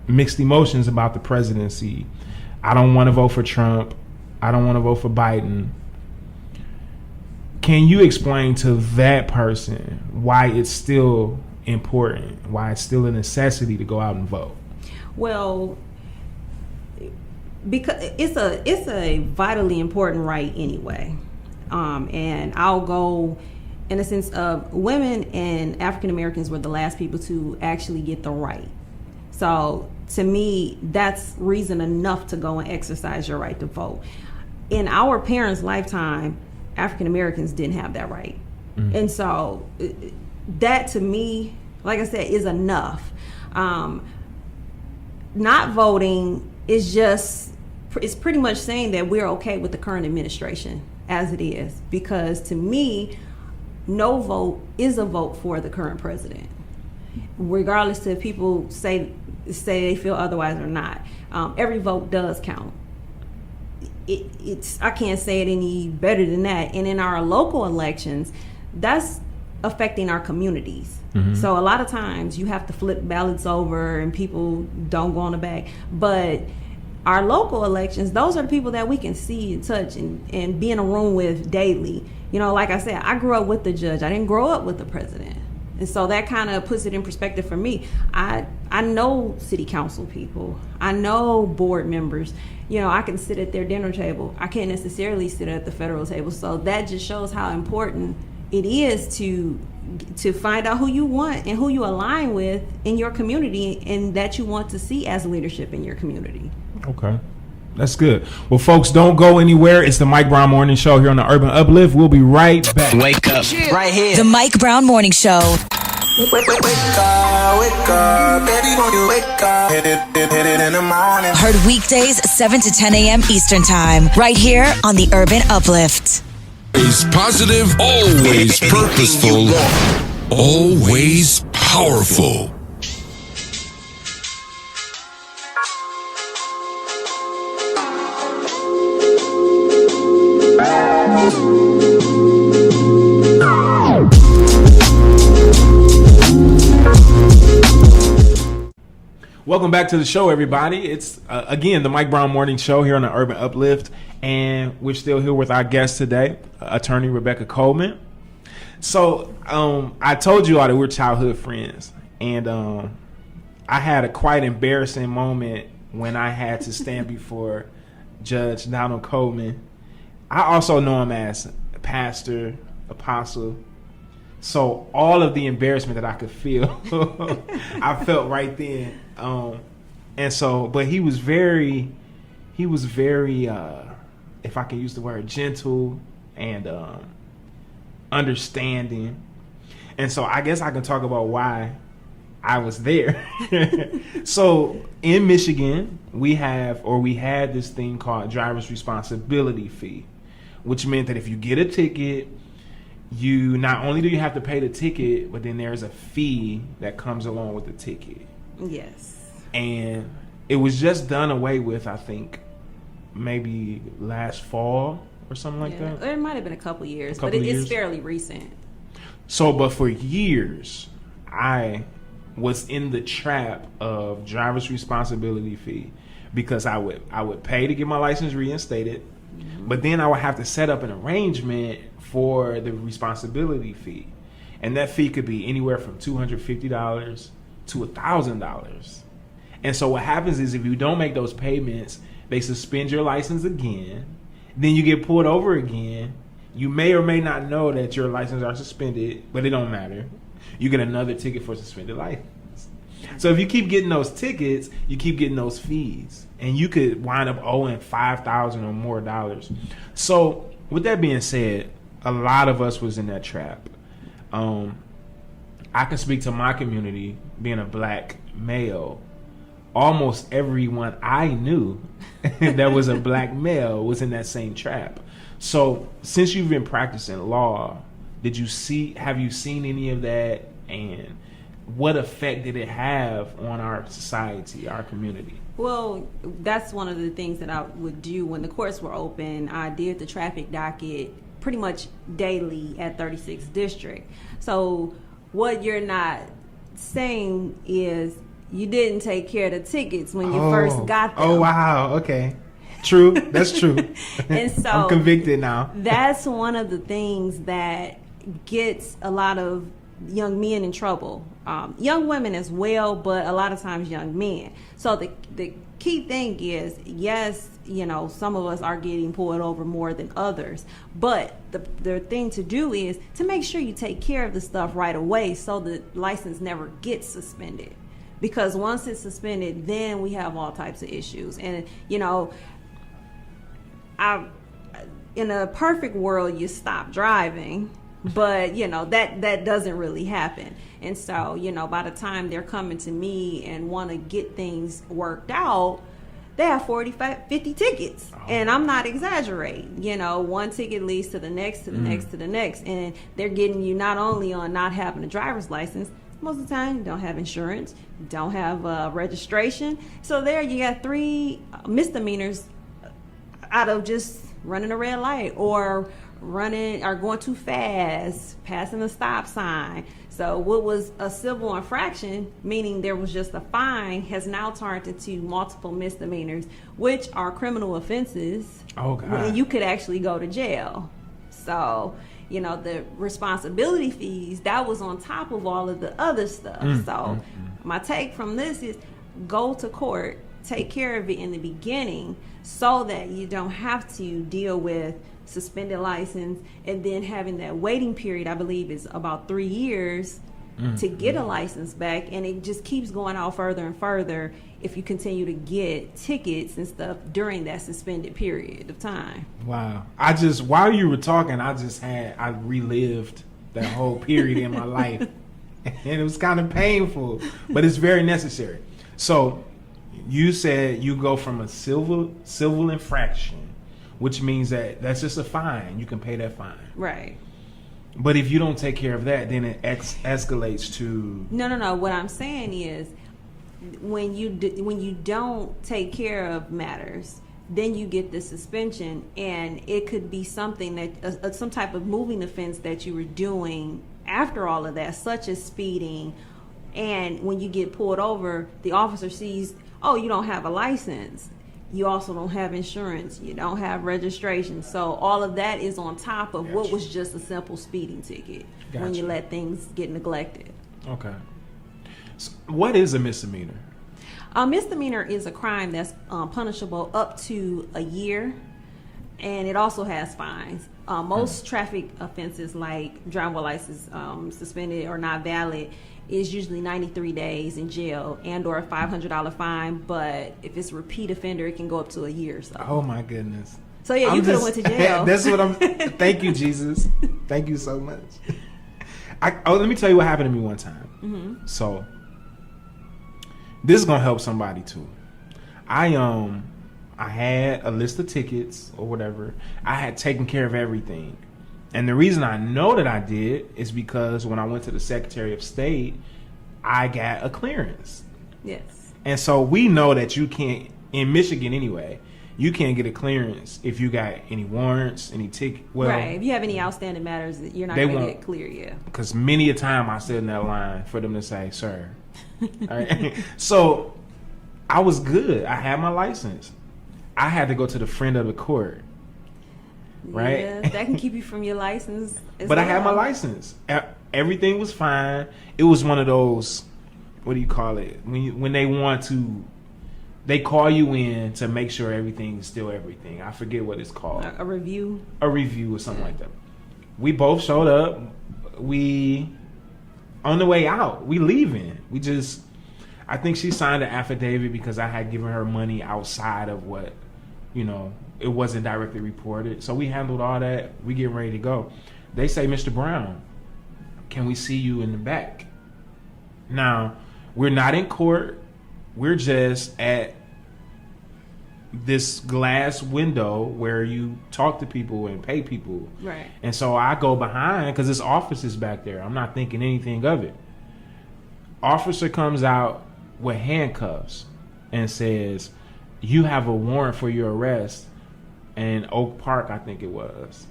the presidency, I don't want to vote for Trump, I don't want to vote for Biden. Can you explain to that person why it's still important, why it's still a necessity to go out and vote? Well, because it's a vitally important right anyway, and I'll go in the sense of women and African Americans were the last people to actually get the right. So to me, that's reason enough to go and exercise your right to vote. In our parents' lifetime, African Americans didn't have that right. Mm-hmm. And so that to me, like I said, is enough. Not voting is pretty much saying that we're okay with the current administration as it is, because to me, no vote is a vote for the current president, regardless if people say they feel otherwise or not. Every vote does count. I can't say it any better than that. And in our local elections, that's affecting our communities. Mm-hmm. So a lot of times you have to flip ballots over and people don't go on the back. But our local elections, those are the people that we can see and touch and be in a room with daily. You know, like I said, I grew up with the judge. I didn't grow up with the president. And so that kind of puts it in perspective for me. I know city council people. I know board members. You know, I can sit at their dinner table. I can't necessarily sit at the federal table. So that just shows how important it is to find out who you want and who you align with in your community and that you want to see as leadership in your community. Okay. That's good. Well, folks, don't go anywhere. It's the Mike Brown Morning Show here on the Urban Uplift. We'll be right back. Wake up. Right here. The Mike Brown Morning Show. Wake up, baby, won't you wake up? Hit it in the morning. Heard weekdays 7 to 10 a.m. Eastern Time, right here on the Urban Uplift. Always positive, always purposeful, always powerful. Welcome back to the show, everybody. It's, again, the Mike Brown Morning Show here on the Urban Uplift. And we're still here with our guest today, attorney Rebecca Coleman. So I told you all that we're childhood friends. And I had a quite embarrassing moment when I had to stand before Judge Donald Coleman. I also know him as pastor, apostle. So all of the embarrassment that I could feel, I felt right then. And so, but he was very, if I can use the word, gentle and understanding. And so I guess I can talk about why I was there. So in Michigan, we had this thing called driver's responsibility fee, which meant that if you get a ticket, you not only do you have to pay the ticket, but then there's a fee that comes along with the ticket. Yes. And it was just done away with, I think, maybe last fall or something like that. It might have been a couple years, Couple but years. it's fairly recent. So, but for years, I was in the trap of driver's responsibility fee because I would pay to get my license reinstated, but then I would have to set up an arrangement for the responsibility fee, and that fee could be anywhere from $250 to $1,000. And so what happens is if you don't make those payments, they suspend your license again. Then you get pulled over again. You may or may not know that your license are suspended, but it don't matter. You get another ticket for suspended license. So if you keep getting those tickets, you keep getting those fees, and you could wind up owing $5,000 or more dollars. So with that being said, a lot of us was in that trap. I can speak to my community, being a black male. Almost everyone I knew that was a black male was in that same trap. So since you've been practicing law, have you seen any of that, and what effect did it have on our society, our community? Well, that's one of the things that I would do when the courts were open. I did the traffic docket pretty much daily at 36th District. So what you're not saying is you didn't take care of the tickets when you first got them. Oh, wow. Okay. True. That's true. And so I'm convicted now. That's one of the things that gets a lot of young men in trouble. Young women as well, but a lot of times young men. So the key thing is, yes, some of us are getting pulled over more than others, but the thing to do is to make sure you take care of the stuff right away so the license never gets suspended. Because once it's suspended, then we have all types of issues. And, in a perfect world, you stop driving, but, that doesn't really happen. And so, by the time they're coming to me and want to get things worked out, they have 45, 50 tickets. And I'm not exaggerating. One ticket leads to the next, to the next, to the next. And they're getting you not only on not having a driver's license, most of the time you don't have insurance, you don't have registration. So there you got 3 misdemeanors out of just running a red light or going too fast, passing a stop sign. So what was a civil infraction, meaning there was just a fine, has now turned into multiple misdemeanors, which are criminal offenses. Oh, God. And you could actually go to jail. So, the responsibility fees, that was on top of all of the other stuff. So my take from this is go to court, take care of it in the beginning so that you don't have to deal with suspended license and then having that waiting period, I believe is about 3 years to get a license back, and it just keeps going out further and further if you continue to get tickets and stuff during that suspended period of time. Wow. While you were talking, I relived that whole period in my life, and it was kind of painful, but it's very necessary. So you said you go from a civil infraction, which means that's just a fine. You can pay that fine. Right. But if you don't take care of that, then it escalates to... No. What I'm saying is when you don't take care of matters, then you get the suspension, and it could be something that some type of moving offense that you were doing after all of that, such as speeding. And when you get pulled over, the officer sees, oh, you don't have a license. You also don't have insurance. You don't have registration. So all of that is on top of what was just a simple speeding ticket when you let things get neglected. Okay. So what is a misdemeanor? A misdemeanor is a crime that's punishable up to a year, and it also has fines. Most traffic offenses like driver's license suspended or not valid is usually 93 days in jail and or a $500 fine, but if it's a repeat offender, it can go up to a year or so. Oh my goodness. So yeah, you could have went to jail. That's what I'm... Thank you, Jesus. Thank you so much. Let me tell you what happened to me one time. So this is gonna help somebody too. I had a list of tickets or whatever. I had taken care of everything. And the reason I know that I did is because when I went to the Secretary of State, I got a clearance. Yes. And so we know that you can't, in Michigan anyway, you can't get a clearance if you got any warrants, any ticket. Well, Right. If you have any outstanding matters, you're not They going to won't. get clear yet. because many a time I stood in that line for them to say, sir. All right? So I was good. I had my license. I had to go to the friend of the court. Right? Yeah, that can keep you from your license. As But I had my well. license. Everything was fine. It was one of those, what do you call it? When they want to, they call you in to make sure everything is still everything. I forget what it's called. A review. A review or something like that. We both showed up. We, on the way out, we leaving. We just, I think she signed an affidavit because I had given her money outside of what, it wasn't directly reported. So we handled all that. We getting ready to go. They say, Mr. Brown, can we see you in the back? Now, we're not in court. We're just at this glass window where you talk to people and pay people. Right. And so I go behind because this office is back there. I'm not thinking anything of it. Officer comes out with handcuffs and says, you have a warrant for your arrest in Oak Park, I think it was.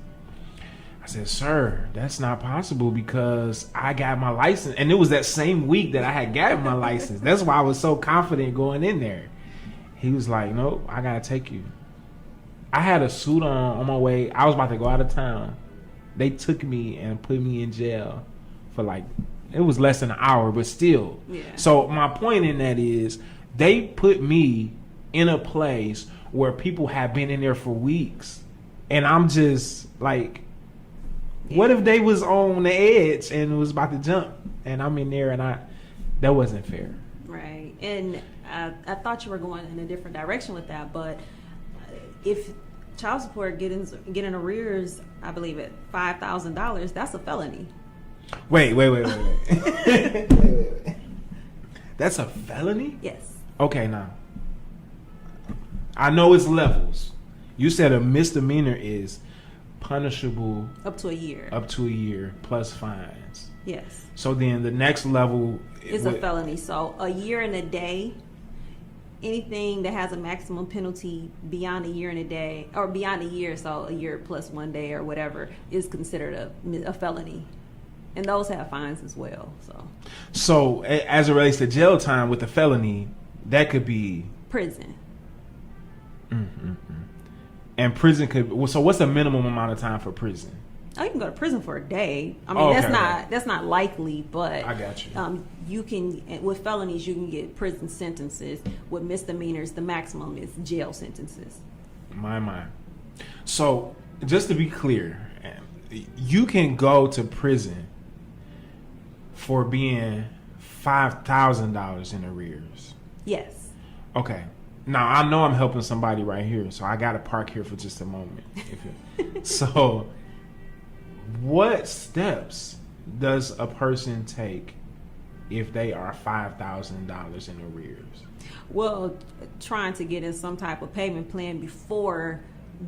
I said, sir, that's not possible because I got my license. And it was that same week that I had gotten my license. That's why I was so confident going in there. He was like, nope, I got to take you. I had a suit on my way. I was about to go out of town. They took me and put me in jail for it was less than an hour, but still. Yeah. So my point in that is they put me in a place where people have been in there for weeks. And I'm just like, what if they was on the edge and was about to jump and I'm in there and that wasn't fair. Right. And I thought you were going in a different direction with that, but if child support get in arrears, I believe at $5,000, that's a felony. Wait. That's a felony? Yes. Okay, now. I know it's levels. You said a misdemeanor is punishable Up to a year. up to a year plus fines. Yes. So then the next level It's a felony. So a year and a day, anything that has a maximum penalty beyond a year and a day, or beyond a year, so a year plus 1 day or whatever, is considered a felony. And those have fines as well. So as it relates to jail time with the felony, that could be Prison. and prison could. So what's the minimum amount of time for prison? Oh, you can go to prison for a day. I mean, Oh, okay, that's not likely, but I got you. You can, with felonies, you can get prison sentences. With misdemeanors, the maximum is jail sentences. My. So just to be clear, you can go to prison for being $5,000 in arrears. Yes. Okay. Now I know I'm helping somebody right here, so I got to park here for just a moment. So, what steps does a person take if they are $5,000 in arrears? Well, trying to get in some type of payment plan before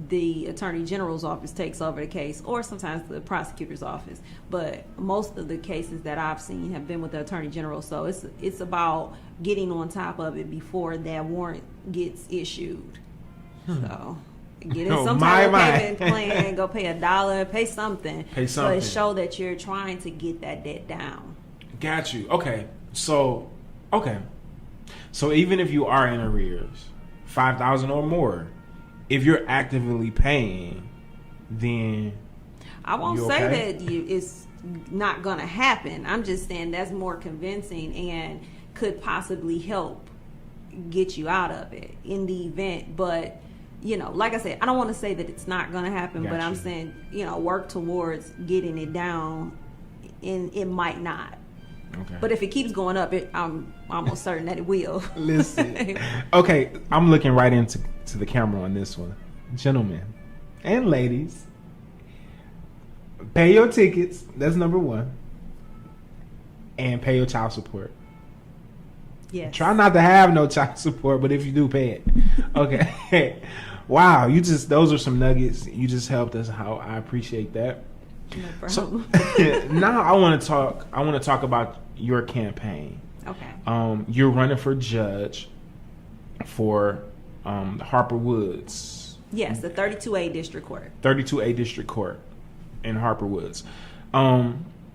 the Attorney General's office takes over the case, or sometimes the prosecutor's office. But most of the cases that I've seen have been with the Attorney General, so it's about getting on top of it before that warrant gets issued. So get in some type of payment plan, go pay $1, pay something. But show that you're trying to get that debt down. Got you. Okay. So even if you are in arrears, $5,000 or more, if you're actively paying, then I won't you say okay? that it's not going to happen. I'm just saying that's more convincing and could possibly help get you out of it in the event. But, like I said, I don't want to say that it's not going to happen, but I'm saying, work towards getting it down, and it might not. Okay. But if it keeps going up, I'm almost certain that it will. Listen. Okay, I'm looking right into the camera on this one. Gentlemen and ladies, pay your tickets. That's number one. And pay your child support. Yes. Try not to have no child support, but if you do, pay it. Okay. Wow, those are some nuggets. You just helped us out. I appreciate that. No So problem. now I want to talk about your campaign. Okay. You're running for judge for Harper Woods, Yes, the 32A District Court. 32A District Court in Harper Woods.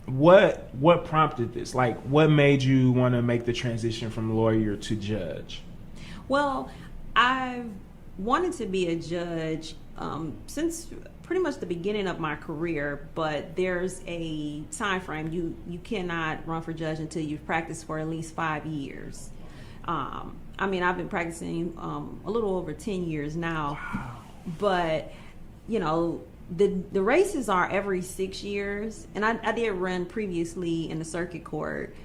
What prompted this? Like, what made you want to make the transition from lawyer to judge? Well, I've wanted to be a judge since pretty much the beginning of my career, but there's a time frame. You cannot run for judge until you've practiced for at least 5 years. I mean, I've been practicing a little over 10 years now, but you know, the races are every 6 years, and I did run previously in the circuit court,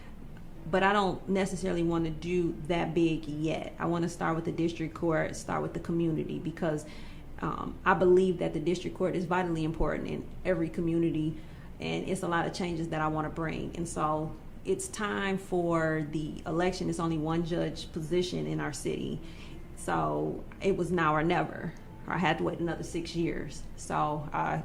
but I don't necessarily want to do that big yet. I want to start with the district court, start with the community, because I believe that the district court is vitally important in every community, and it's a lot of changes that I want to bring. And so it's time for the election. It's only one judge position in our city, so it was now or never. I had to wait another 6 years, so I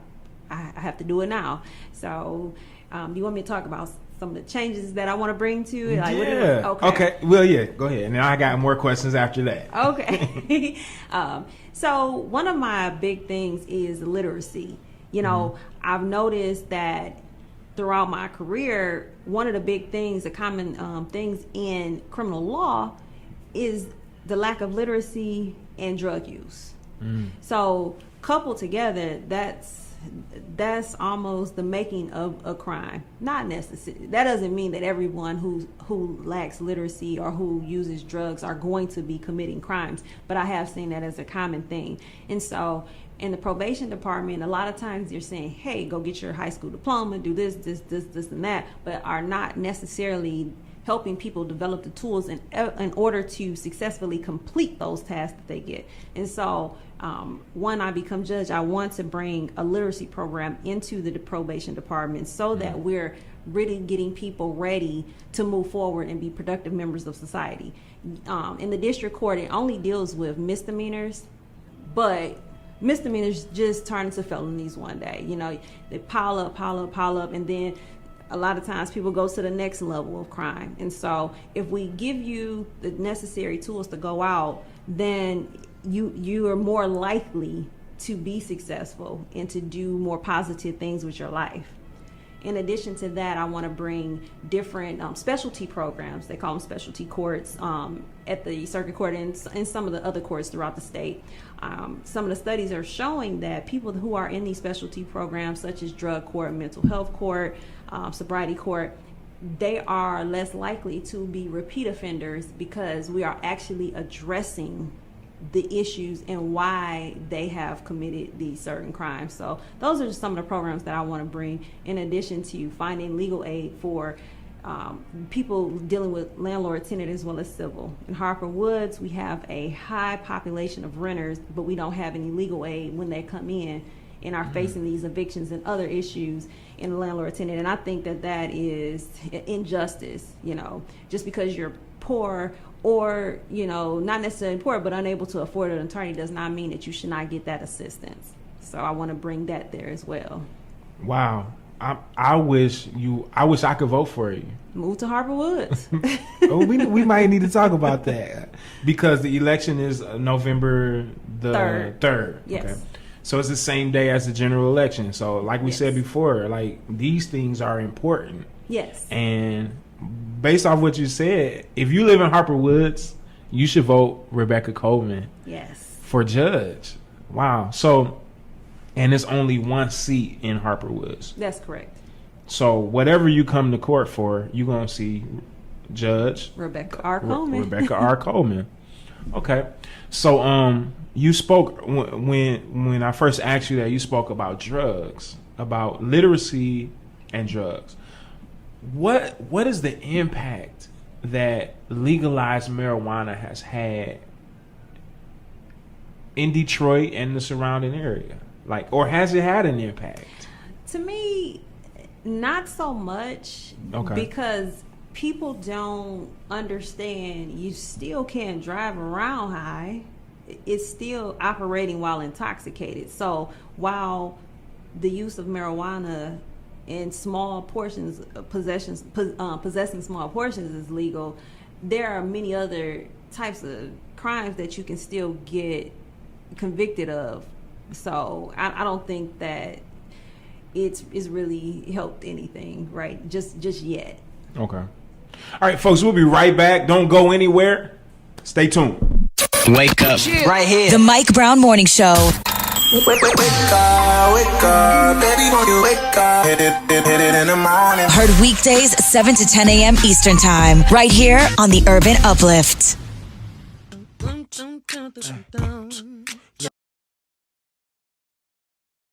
have to do it now. So do you want me to talk about some of the changes that I want to bring to it? Like, Yeah. Okay. Well, yeah. Go ahead. And I got more questions after that. Okay. So one of my big things is literacy. You know, I've noticed that throughout my career, one of the big things, the common things in criminal law is the lack of literacy and drug use. So coupled together, that's almost the making of a crime. Not necessarily. That doesn't mean that everyone who lacks literacy or who uses drugs are going to be committing crimes, but I have seen that as a common thing. And so in the probation department, a lot of times they're saying, hey, go get your high school diploma, do this, and that, but are not necessarily helping people develop the tools in order to successfully complete those tasks that they get. And so when I become judge, I want to bring a literacy program into the probation department so that we're really getting people ready to move forward and be productive members of society. In the district court, it only deals with misdemeanors, but misdemeanors just turn into felonies one day. You know, they pile up, and then a lot of times people go to the next level of crime. And so if we give you the necessary tools to go out, then you are more likely to be successful and to do more positive things with your life. In addition to that, I want to bring different specialty programs. They call them specialty courts at the circuit court and some of the other courts throughout the state. Some of the studies are showing that people who are in these specialty programs, such as drug court, mental health court, sobriety court, they are less likely to be repeat offenders because we are actually addressing the issues and why they have committed these certain crimes. So those are just some of the programs that I want to bring, in addition to finding legal aid for people dealing with landlord, tenant, as well as civil. In Harper Woods, we have a high population of renters, but we don't have any legal aid when they come in and are facing these evictions and other issues in the landlord, tenant. And I think that is injustice. You know, just because you're poor or, you know, not necessarily poor, but unable to afford an attorney does not mean that you should not get that assistance. So I want to bring that there as well. Wow. I wish I could vote for you. Move to Harper Woods. Oh, we might need to talk about that because the election is November the 3rd. Yes. Okay. So it's the same day as the general election. So like we said before, like these things are important. Yes. And based off what you said, if you live in Harper Woods, you should vote Rebecca Coleman. Yes. For judge. Wow. So, and it's only one seat in Harper Woods. That's correct. So whatever you come to court for, you're going to see Judge Rebecca R. Coleman. Rebecca R. Coleman. Okay. So you spoke when I first asked you that, you spoke about drugs, about literacy and drugs. What is the impact that legalized marijuana has had in Detroit and the surrounding area? Like, or has it had an impact? To me, not so much. Okay. Because people don't understand you still can't drive around high. It's still operating while intoxicated. So while the use of marijuana in small portions, possessing small portions is legal, there are many other types of crimes that you can still get convicted of. So I don't think that it's really helped anything, right? Just yet. Okay. All right, folks, we'll be right back. Don't go anywhere. Stay tuned. Wake up. Right here. The Mike Brown Morning Show. Wake up, baby, won't you wake up? Hit it in the morning. Heard weekdays 7 to 10 a.m. Eastern Time. Right here on the Urban Uplift.